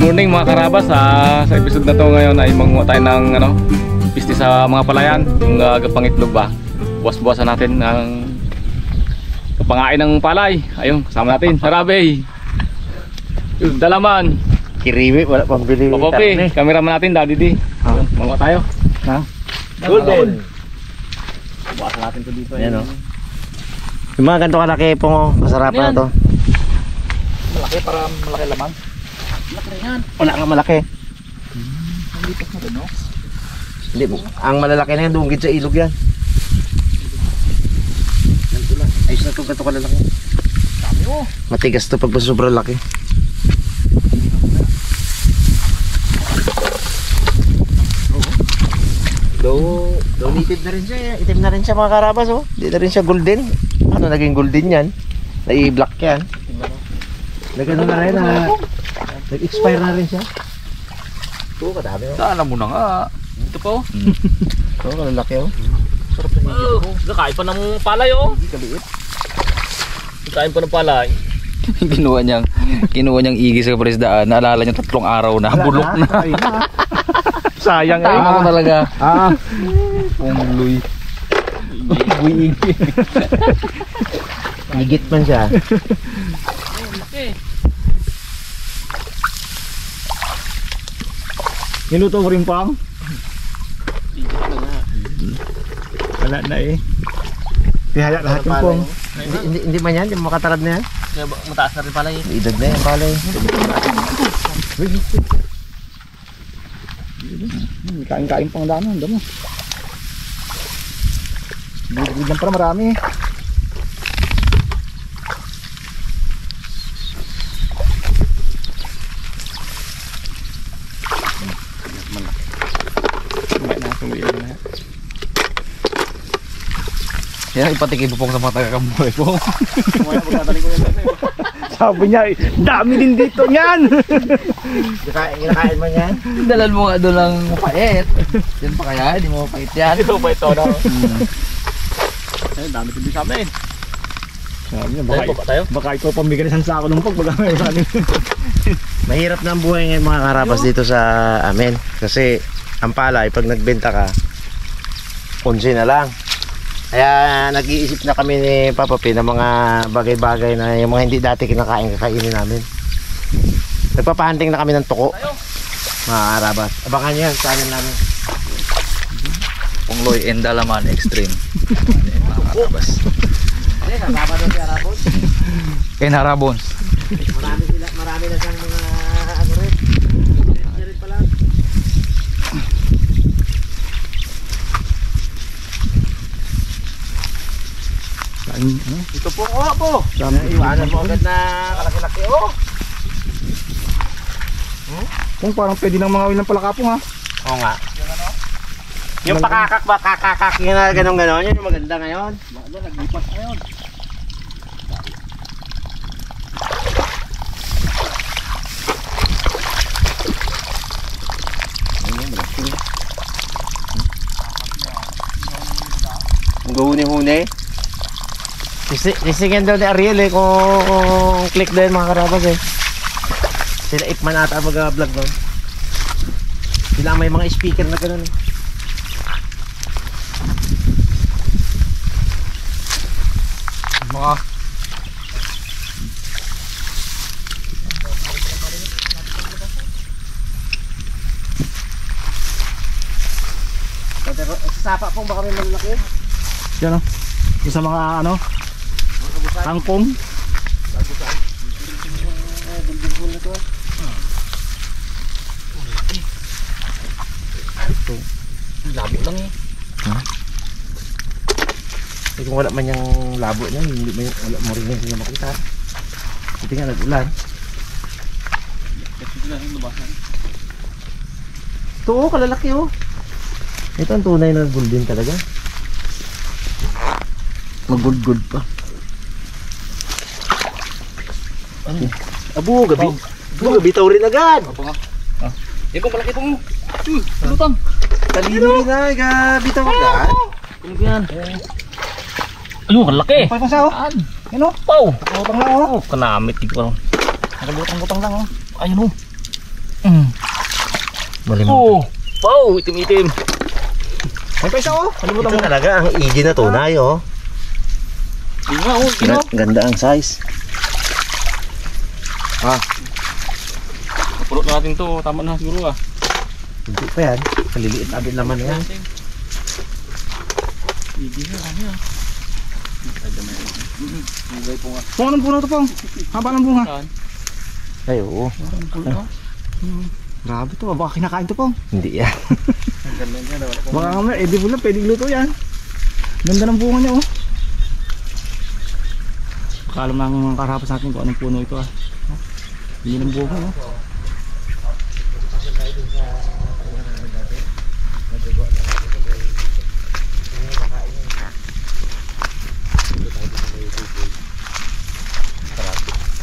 morning mga karabas. Sa episode na to ngayon ay manguha tayo ng pisti sa mga palayan. Yung gapangitlog ba. Buwas-buwasan natin ng kapangain ng palay. Ayun, kasama natin Rabay, yung Dalaman, Kirimi, wala pang bili. Papapi, cameraman natin Daddy D. Manguha tayo. Golden. Buwasan natin to dito. Ayan, yung mga ganito kalaki po, masarapan na to. Malaki para malaki laman. Malaki rin yan. Wala nga malaki. Nalipas na rin, no? Hindi, ang malalaki na yan, doon sa ilog yan. Ganito lang. Ayos na to, ganito kalalaki. Dami mo. Matigas to pag sobrang laki. Donated na rin siya. Itim na rin siya mga karabas, oh. Hindi na rin siya golden. Ano naging golden yan? Nai-black yan. Nagano na rin na nag-expire na rin siya. Ito, kadami, oh. Saan mo na nga. Ito pa, oh. Ito, kalalaki, oh. Sarap na higit, oh. Nakain pa ng palay, oh. Hindi kaliit. Nakain pa ng palay. Kinuha niyang igis sa presdaan. Naalala niya 3 araw na. Bulok na. Sayang, eh. Tama ko talaga. Pungloy. Higit man siya. Niluto mo rin pang? Wala na eh. Tihaya lahat yung pong. Hindi man yan, yung makatarad na yan. Mataas na rin pala eh. Edad na yan, palay. Kain-kain pang dami. Ang dami. Bigyan pa na marami. Yan, ipatikin po sa mga taga-kamuhay po. Sabi niya, dami din dito niyan. Kinakain mo yan? Dalan mo nga doon lang mapait. Yan pa kaya, hindi mo mapait yan. Ito ba ito daw? Ay, dami din sa amin. Sabi niya, baka ikaw pambigyan isang sako ng pag may usanin. Mahirap na ang buhay ngayon mga karabas dito sa amin. Kasi ang palay, pag nagbenta ka, 11 na lang. Kaya nag-iisip na kami ni Papa P ng mga bagay-bagay na yung mga hindi dati kakainin namin. Nagpapahunting na kami ng tuko. Mga karabas. Abangan nyo yan sa amin namin. Pungloy and Dalaman Extreme. Mga Kasama doon si Arabos. Kay Narabons. Marami na siyang mga ano rin. Rin pala. Ito po po. Iwanan mo agad na kalaki-laki Kung parang pwede nang mga ng palakapong ha. Oo nga. Yung pakakak yung na ganon-ganon, yun yung maganda ngayon. Naglipas ngayon. Ang gahuni-huni. Isingin daw ni Ariel eh kung click din mga karabas eh. Sila Ikman ata mag-vlog doon. Sila may mga speaker na gano'n eh. Mga Sapa pong baka may malaki. Yan o. Isa mga kangkong. labo lang eh. Eh kung wala man yung labo niya, hindi wala mo rin yung makita. Buti nga nag-ulan. Ito kalalaki oh. Ito ang tunay na golden talaga. Mag-good pa. Abo, gabi. Bitaw rin agad. Yan po, malaki pong lutang. Talino rin na, bitaw agad. Ano yan? Ayun, kalaki. Pay pa siya oh. Yan oh. Wow. Nakabutang lang oh. Kanamit dito pa. Nakabutang-butang lang oh. Ayun oh. Malimutan. Wow, itim-itim. Ay, pa isa oh. Kalimutan Ito mo. talaga ang igi na tunay, oh. Yun nga, oh, yun oh. Ganda ang size. Pulot na natin to, tama na siguro ah. Hindi pa yan. Kaliliit abin naman yan. Hindi na, kami ah. Ibay po nga. Pong, anong puno to, Pong? Haba ng bunga. Saan? Ay, oo. Ang pulo. Grabe to, baka kinakain to, Pong. Hindi yan. Ang ganda niya, wala ko. Baka nga, edible lang, pwedeng luto yan. Ganda ng bunga niya, oh. Baka alam namin mga karapas natin kung anong puno ito, ah. Hindi ng bunga, oh.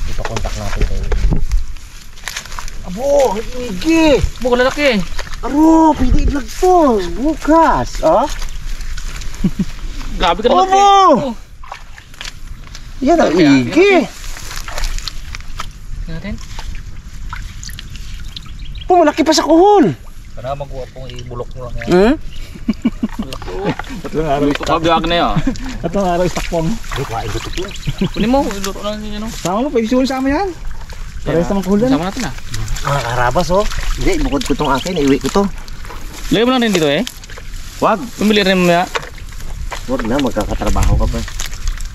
Ipakontak natin kayo. Abo, ang igi! Buka lalaki eh. Aro, pwede i-vlog to. Bukas, oh. Grabe ka naman Obo! eh. Yan ang igi. Natin. Pumalaki pa sa kuhol. Para magawa pong ibulok mo lang yan. Hmm? Tatlong araw Ito kabiyag na yun. Tatlong araw istak, Pong. Ay, kain ko ito. Kunin mo, iluto na niya no. Sama mo, pwede siguro sama yan. Parehas naman kuhol yan. Sama natin ah. Mga karabas, oh. Hindi, bukod ko itong akin. Iwi ko to. Lagay mo lang rin dito eh. Wag. Pumili rin mo ya. Wag na, magkakatrabaho ka pa.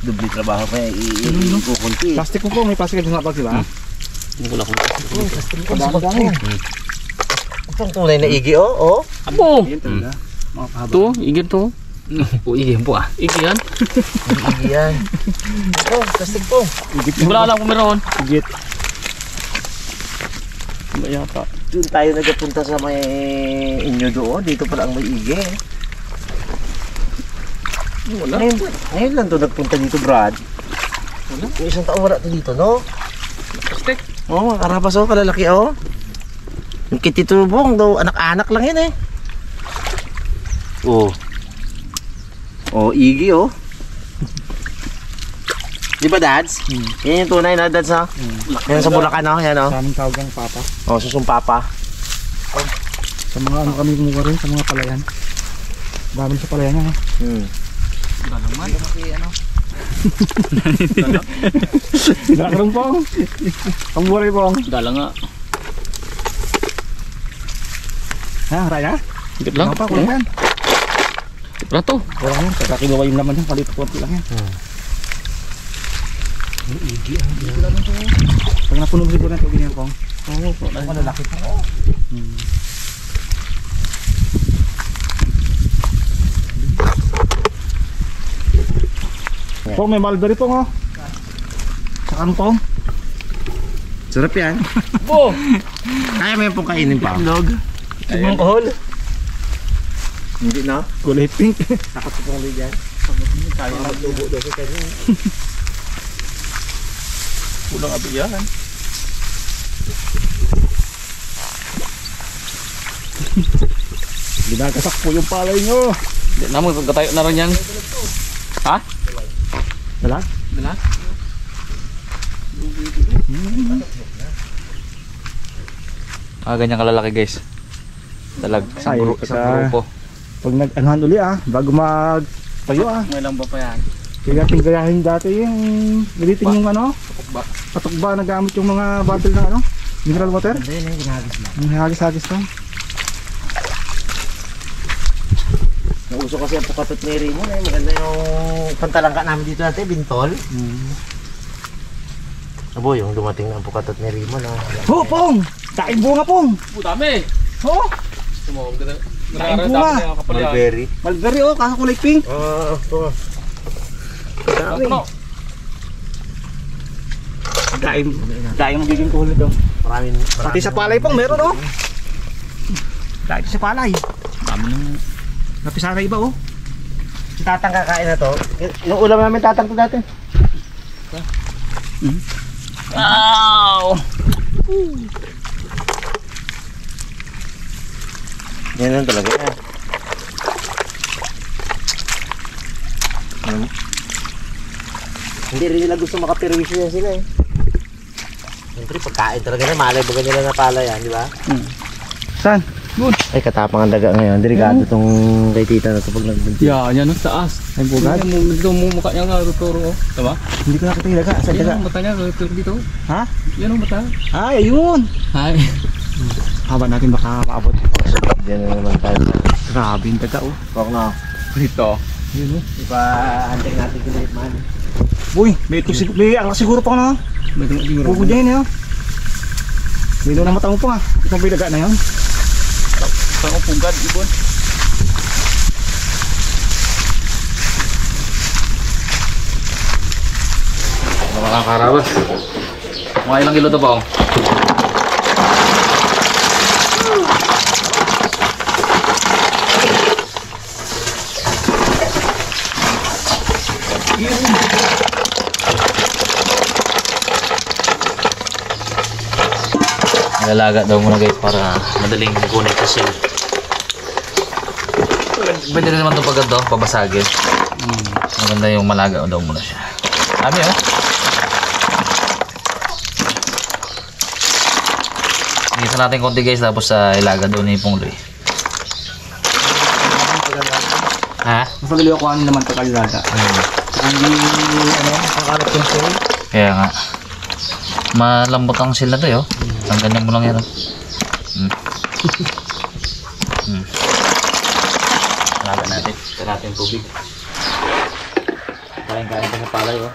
Dubli trabaho pa. Ikukunti. Plastic mo, Pong. May plastic ka dyan sa bag, diba? Hindi ko lang kung Kadami-dami. Itong tunay na igi, oh. Oh. Apo! Yan talaga. Mga pahaba. Ito, igin to. Po, igin po ah. Igi yan. Igi yan. Ito, plastic po. Igit Wala lang kung meron. Igit. Ba yata. Doon tayo nagpunta sa may inyo doon. Dito pala ang may igi. Wala. Ngayon lang to nagpunta dito, Brad. Wala. Yung isang taon wala to dito, no? Plastic. Oo, mga karapas, oh. Kalalaki, oh. Yung kititubong daw, anak-anak lang yan, eh. Oh. Oh, igi, oh. Di ba, Dads? Yan yung tunay na, Dads, ha? Yan sa Bulacan, oh. Yan, oh. Sa aming tawag ang papa. Oh, susumpapa. Sa mga ano kami kumuha rin, sa mga palayan. Dami sa palayan yan, eh. Hmm. Dakarong, Pong. Ang buhay, Pong. Dala nga. Ha, Raya? Higit lang. Ano pa, kulang yan. Wala to. Kulang yan. Kaya kinuha yung laman yan, palit-konti lang yan. Pag napuno mo siguro ng tubig yan, Pong. Oo, Malalaki pa, oh. Pong, may mulberry, Pong, oh. Saka ano, Pong? Sarap yan. Po! Kaya mo yung pong kainin pa. Log. Ayan. Kahol. Hindi na. Kulay pink. Takot ko pong lidyan. Kaya na. Tubo daw sa kanya. Kulang abiyahan. Ginagasak po yung palay nyo. Hindi na, magkatayo na rin yan. Ha? Wala? Dala? Ganyan kalalaki guys. Talag, Ay, isang pagka- grupo. Pag nag-anuhan uli bago magtayo May lamba pa yan. Kaya gayahin dati yung ulitin yung ano, Tukba. patukba na gamit yung mga bottle na ano, mineral water. Hindi na yung ginagis lang. Ang hagis-hagis lang. Nauso kasi ang pukatot ni Raymond, eh. Maganda yung pantalangka namin dito natin, bintol. Abo, yung dumating na ang pukatot ni Raymond, oh. Oh, Pong! Daing bunga, Pong! Dami! Oh! Tumawag ka na. Daing Dami bunga. na kapal yan. Mulberry. Mulberry, oh, kaso kulay pink. Oo, ito. Dami. Ano? Daing magiging kulay daw. Maraming, Pati sa palay, Pong, meron, oh. Daing sa palay. Dami nung... Napisa na iba, oh. Si Tatang kakain na to. Yung ulam namin Tatang to dati. Wow! Yan lang talaga yan. Hindi rin nila gusto makaperwisyo yan sila, eh. Siyempre, pagkain talaga na, malay baga nila na pala yan, di ba? Saan? Good. Ay, katapang ang daga ngayon. Delikado tong kay tita na ito pag nagbuntis. Yeah, yan ang taas. Ay, bugad. Dito mo mukha niya nga, Toro. Tama? Hindi ko nakita yung daga. Sa Yan daga. ang mata niya, dito. Ha? Yan ang mata. Ay, ayun. Hi. Haba natin baka maabot. Diyan na naman tayo. Grabe yung daga oh. Huwag na. Dito. Yun oh. Ipa-hantay natin kilit man. Boy, may ang siguro pa ko na. May tungkol siguro. Pugo dyan eh. May doon na mata mo pa nga. Itong may daga na yun. Parang pugad, ibon. Mga karabas. Mga ilang kilo to pa oh. Nilalaga daw muna guys para madaling kunin kasi pwede rin naman ito pag ganito, pabasagin. Maganda yung malaga daw muna siya. Sabi oh. Dito natin konti guys tapos ilaga doon ni Pungloy. Ha? Mas madali ako ano naman ito kalilaga. Hindi nakakalap yung soul. Kaya nga. Malambot ang sila to yo. Ang ganyan mo lang yan. Laga natin. Ito natin yung tubig. Kain-kain pa sa palay oh.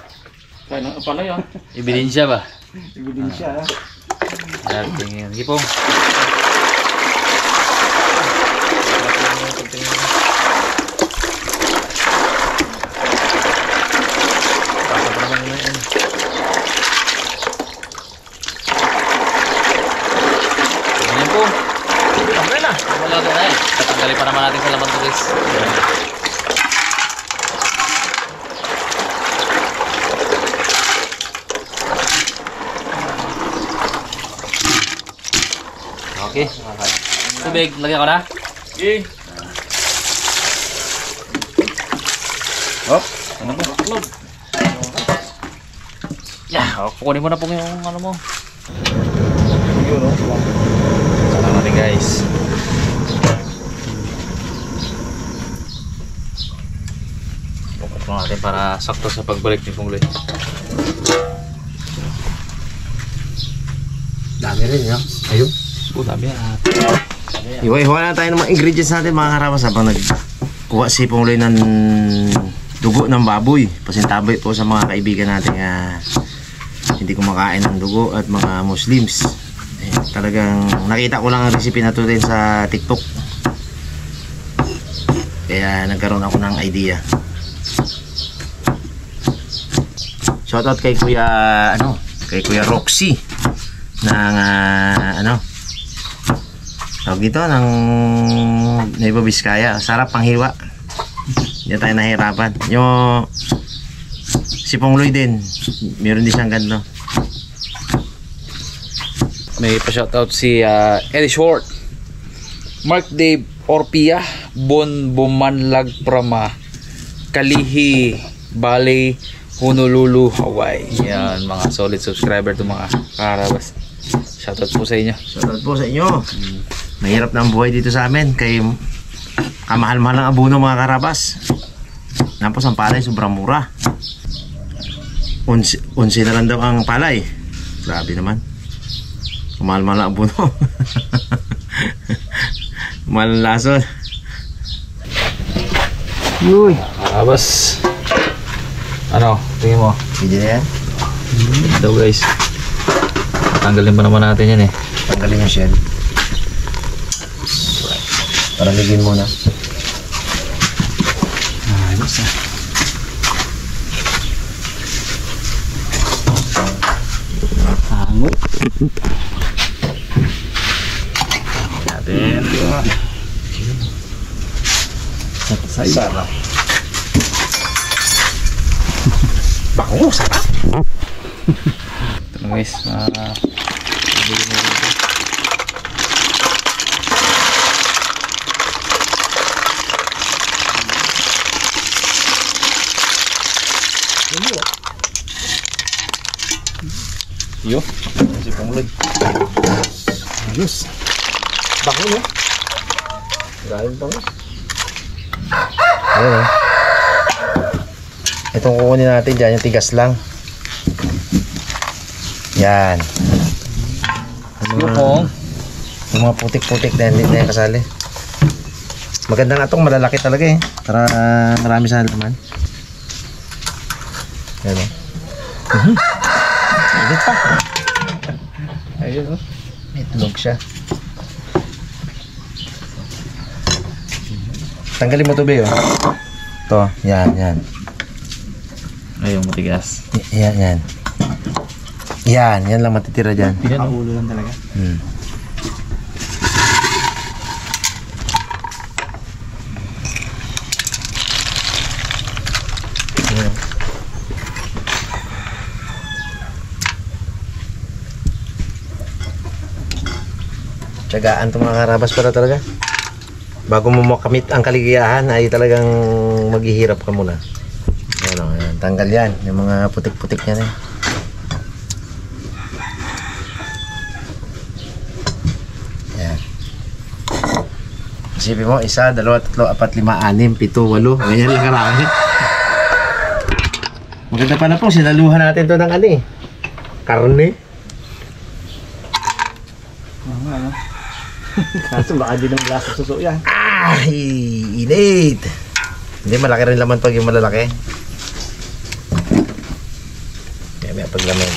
Kaya nang pala yan. Ebidensya ba? Ebidensya. Dating yan. Sige po. Ganyan po. Okay na. Wala na eh. Tatanggalin pa naman natin sa laman to guys. Okay. Tubig, lagyan ko na. Okay. Oh, ano mo? Yeah, kukunin mo na po yung ano mo. Yun oh. Salamat natin guys. Pukok lang natin para sakto sa pagbalik ni Pungloy. Dami rin yan. Ayun. Dami yan. Iwa-iwa na tayo ng mga ingredients natin mga karabas habang nagkuha si Pungloy ng dugo ng baboy. Pasintabay po sa mga kaibigan natin hindi kumakain ng dugo at mga Muslims. Talagang nakita ko lang ang recipe na to din sa TikTok. Kaya nagkaroon ako ng idea. Shoutout kay Kuya Kuya Roxy ng tawag dito ng Nueva Vizcaya. Sarap pang hiwa. Hindi tayo nahirapan. Yung si Pungloy din, meron din siyang ganito. May pa-shoutout si Eddie Short, Mark Dave Orpia, Bon Bumanlag Prama, Kalihi, Bali, Honolulu, Hawaii. Yan, mga solid subscriber to mga karabas. Shoutout po sa inyo. Shoutout po sa inyo. Mahirap na ang buhay dito sa amin. Kay kamahal-mahal ng abono mga karabas. Tapos ang palay sobrang mura. 11 na lang daw ang palay. Grabe naman. Kamahal-mahal ang abono. Mahal ang lason. Uy. Karabas. Ano? Tingin mo. Hindi na yan. Ito guys. Tanggalin pa naman natin yan eh. Tanggalin yung shell. Para ligin muna. Ayos ah. Hangot. Natin. Sarap. Bango, sarap. Ito na guys. Yo, si Pungloy. Ayos. Bako no? Galing pa nga. Ayan o. Itong kukunin natin dyan, yung tigas lang. Yan. Yung mga putik-putik na hindi na yung kasali. Maganda nga itong malalaki talaga eh. Para marami sa laman. Yan o. Init pa. Ayun o. Itlog siya. Tanggalin mo ito, Beo. Ito, yan. Ayun, matigas. Yan. Yan lang matitira dyan. Pinaulo lang talaga. Tiyagaan itong mga karabas para talaga. Bago mo makamit ang kaligayahan ay talagang maghihirap ka muna. Yan. Tanggal yan. Yung mga putik-putik yan eh. Yan. Isipin mo, 1, 2, 3, 4, 5, 6, 7, 8. Ganyan lang karami. Maganda pa na po, sinaluhan natin to ng ano eh. Karne. Ano? Kaso baka din ng lasa suso yan. Init. Hindi, malaki rin laman pag yung malalaki. May paglaman.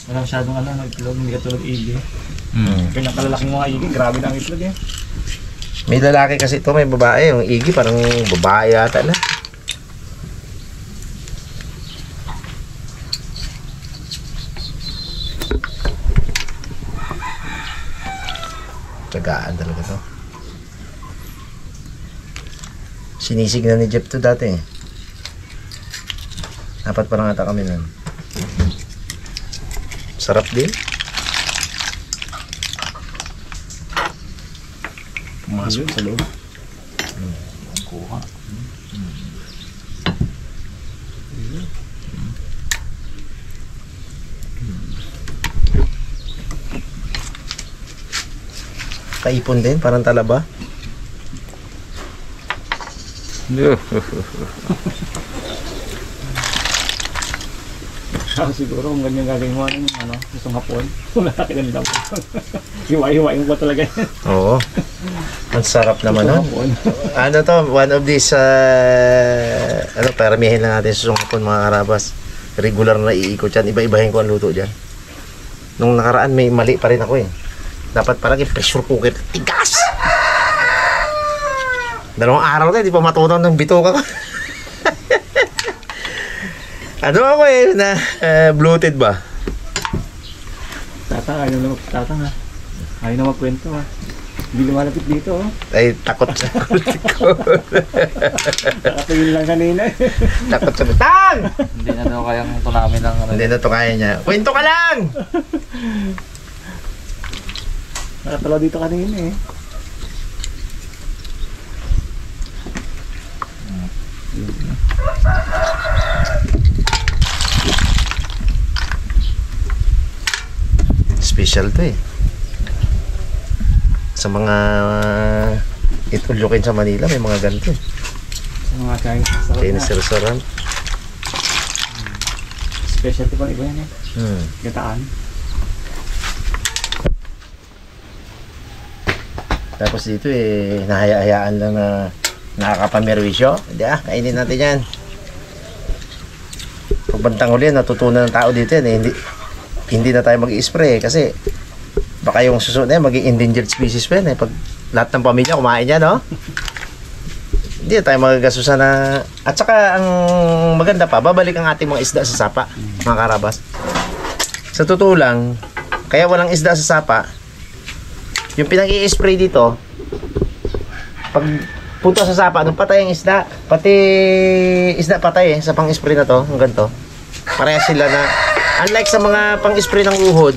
Wala masyadong itlog, hindi ka tulog igi. Kanyang kalalaking mga igi, grabe na ang itlog eh. May lalaki kasi ito, may babae. Yung igi parang babae yata na. Tsagaan talaga to. Sinisig na ni Jeff to dati. 4 pa lang ata kami nun. Sarap din. Pumasok sa loob. Kuha. Kaipon din, parang talaba. Siguro kung ganyan gagawin mo isang hapon. Malaki na nila. Hiwa-hiwain mo talaga yan. Oo. Ang sarap naman nun. Ano to, one of these, paramihin lang natin sa sungapon mga karabas. Regular na iikot yan. Iba-ibahin ko ang luto dyan. Nung nakaraan, may mali pa rin ako eh. Dapat parang pressure cooker. Tigas! 2 araw na, di pa matunaw ng bituka ko. Ano ako eh, bloated ba? Ayaw na magtatang ha. Ayaw na magkwento ha. Hindi lumalapit dito oh. Ay, takot sa kulit ko. Nakatingin lang kanina eh. Takot sa butang! Hindi na daw kayang tunamin ng Hindi na to kaya niya. Kwento ka lang! Nakatalaw dito kanina eh. Special to eh. Sa mga itulyokin sa Manila, may mga ganito eh. Sa mga Chinese restaurant. Chinese restaurant. Specialty pang iba yan eh. Gataan. Tapos dito eh, nahaya-hayaan lang na nakakapamerwisyo. Hindi kainin natin yan. Pag bantang huli, natutunan ng tao dito yan eh. Hindi na tayo mag-i-spray kasi baka yung susunod na yan, maging endangered species pa yan eh. Pag lahat ng pamilya kumain yan, no? Hindi na tayo magagasusan na... At saka ang maganda pa, babalik ang ating mga isda sa sapa, mga karabas. Sa totoo lang, kaya walang isda sa sapa, yung pinag-i-spray dito, pag punta sa sapa, nung patay ang isda, pati isda patay sa pang-spray na to, ang ganito. Pareha sila na, unlike sa mga pang-spray ng uhod,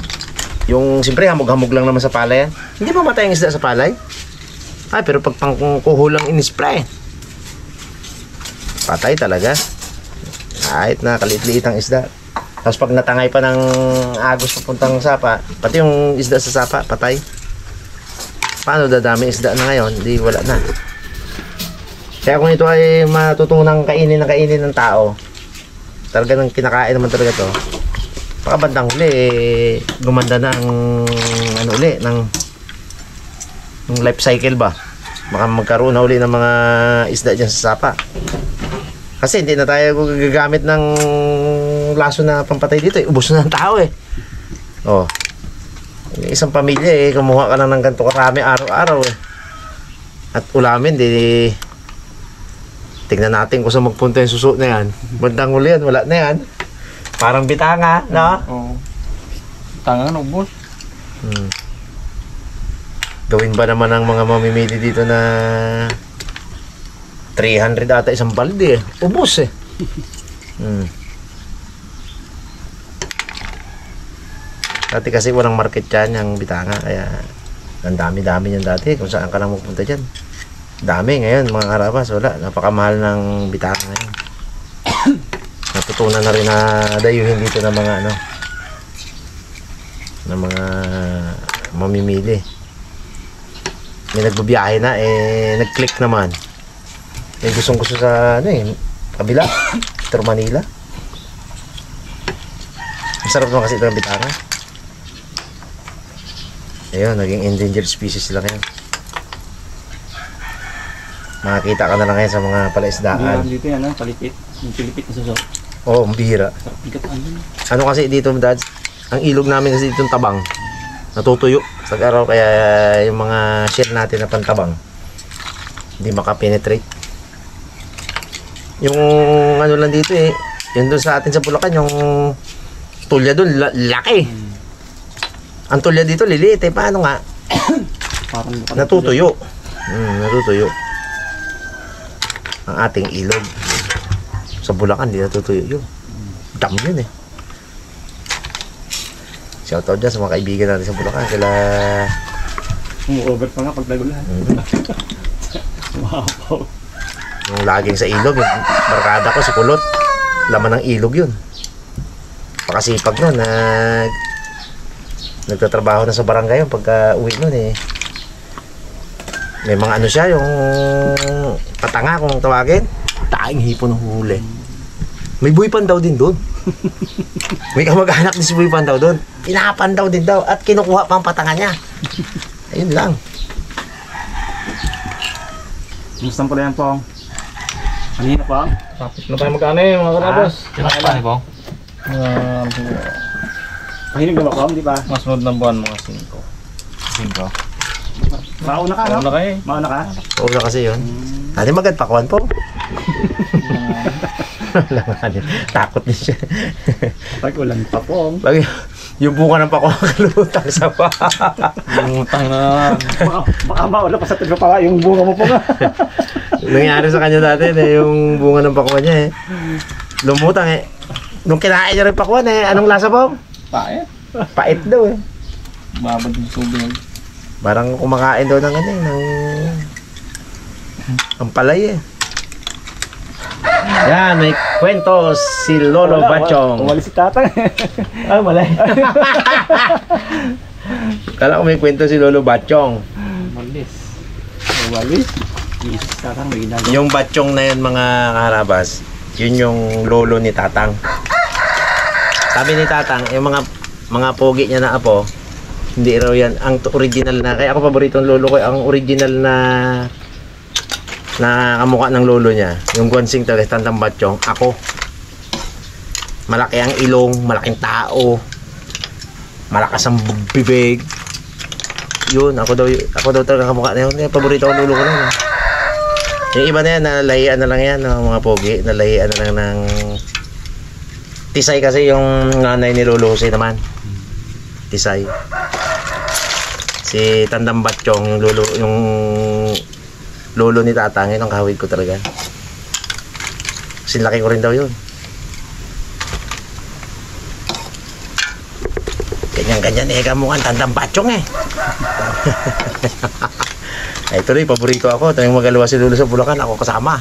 yung siyempre hamog-hamog lang naman sa palay yan, hindi ba matay ang isda sa palay? Ay, pero pag pang-kuho lang in-spray, patay talaga. Kahit na kalit-liit ang isda. Tapos pag natangay pa ng agos papuntang sapa, pati yung isda sa sapa, patay. Paano dadami isda na ngayon? Di wala na. Kaya kung ito ay matutunang kainin ng tao, talaga nang kinakain naman talaga to. Pakabandang huli, gumanda na ang ano uli, ng life cycle ba? Baka magkaroon na uli ng mga isda dyan sa sapa. Kasi hindi na tayo gagamit ng laso na pampatay dito eh. Ubos na ng tao eh. Oh. Isang pamilya eh, kumuha ka lang ng ganito karami araw-araw eh. At ulamin, di tignan natin kung saan magpunta yung suso na yan. Bandang huli yan, wala na yan. Parang bitanga, no? Oo. Tangan, ubos. Gawin ba naman ng mga mamimili dito na 300 ata isang balde eh. Ubos eh. Dati kasi walang market dyan yung bitanga, kaya ang dami-dami yan dati kung saan ka lang magpunta dyan. Dami ngayon mga karabas, wala. Napakamahal ng bitanga ngayon. Natutunan na rin na dayuhin dito ng mga ano, ng mga mamimili. May nagbabiyahe na eh, nag-click naman. May gustong-gusto sa ano eh, kabila, Metro Manila. Masarap naman kasi ito ng bitanga. Ayun, naging endangered species lang yan. Makakita ka na lang ngayon sa mga palaisdaan. Dito yan, palipit. Yung pilipit na suso. Oo, ang bihira. Ano kasi dito, Dads? Ang ilog namin kasi dito tabang. Natutuyo sa araw, kaya yung mga shell natin na pantabang hindi makapenetrate. Yung ano lang dito eh, yun doon sa atin sa Bulacan, yung tulya doon, laki. Ang tulya dito, liliit eh. Paano nga? Natutuyo. Natutuyo. Ang ating ilog. Sa Bulacan, hindi natutuyo yun. Dam yun eh. Shoutout dyan sa mga kaibigan natin sa Bulacan. Kila... Umuover pa nga pag nagulan. Wow. Yung laging sa ilog, yung barkada ko, si Kulot. Laman ng ilog yun. Pakasipag nun. Nagtatrabaho na sa barangay yun pagka uwi nun eh. May mga ano siya, yung patanga kung tawagin. Taing hipon ng huli. May buwipan daw din doon. May kamag-anak ni si buwipan daw doon. Pinapan daw din daw at kinukuha pa ang patanga niya. Ayun lang. Gusto pala yan po. Kanina pa. Tapos na tayo mag-ano mga karabas. Kinain pa ni Pong? Mahilig na ba po, di ba? Mas sunod ng buwan, mga 5. 5. Mauna ka, no? Mauna kayo. Mauna ka? Oo na kasi yun. Dati magad pakuan po. Takot din siya. Pag ulan pa po. Lagi, yung bunga ng pakuan kalutang sa pa. Utang na. Baka maula pa sa tigpapawa yung bunga mo po nga. Nangyari sa kanya dati eh, yung bunga ng pakuan niya eh. Lumutang eh. Nung kinain niya rin pakuan eh, anong lasa po? Pait. Pait daw eh. Babad yung tubig. Parang kumakain daw ng ano eh, ng ampalay eh. Yan, may kwento si Lolo Bachong. Umalis si tatang. Ah, malay. Kala ko may kwento si Lolo Bachong. Umalis. Umalis. Iisip tatang, may ginagawa. Yung Bachong na yun mga kaharabas, yun yung lolo ni Tatang. Sabi ni Tatang, yung mga pogi niya na apo, hindi raw yan ang original na, kaya ako paborito ng lolo ko, ang original na kamukha ng lolo niya, yung Guansing talaga, Tandang Bachong, ako. Malaki ang ilong, malaking tao, malakas ang bibig. Yun, ako daw talaga kamukha na yun. Paborito ko lolo ko na yun. Yung iba na yan, nalahian na lang yan, ng mga pogi, nalahian na lang ng Tisay kasi yung nanay ni Lolo Jose naman. Tisay. Si Tandang Bachong, yung lolo ni Tatang, yun ang kahawig ko talaga. Sinlaki ko rin daw yun. Ganyan-ganyan eh, kamukhang Tandang Bachong eh. Ay, ito rin, paborito ako. Ito yung magaluwa si Lolo sa Bulacan, ako kasama.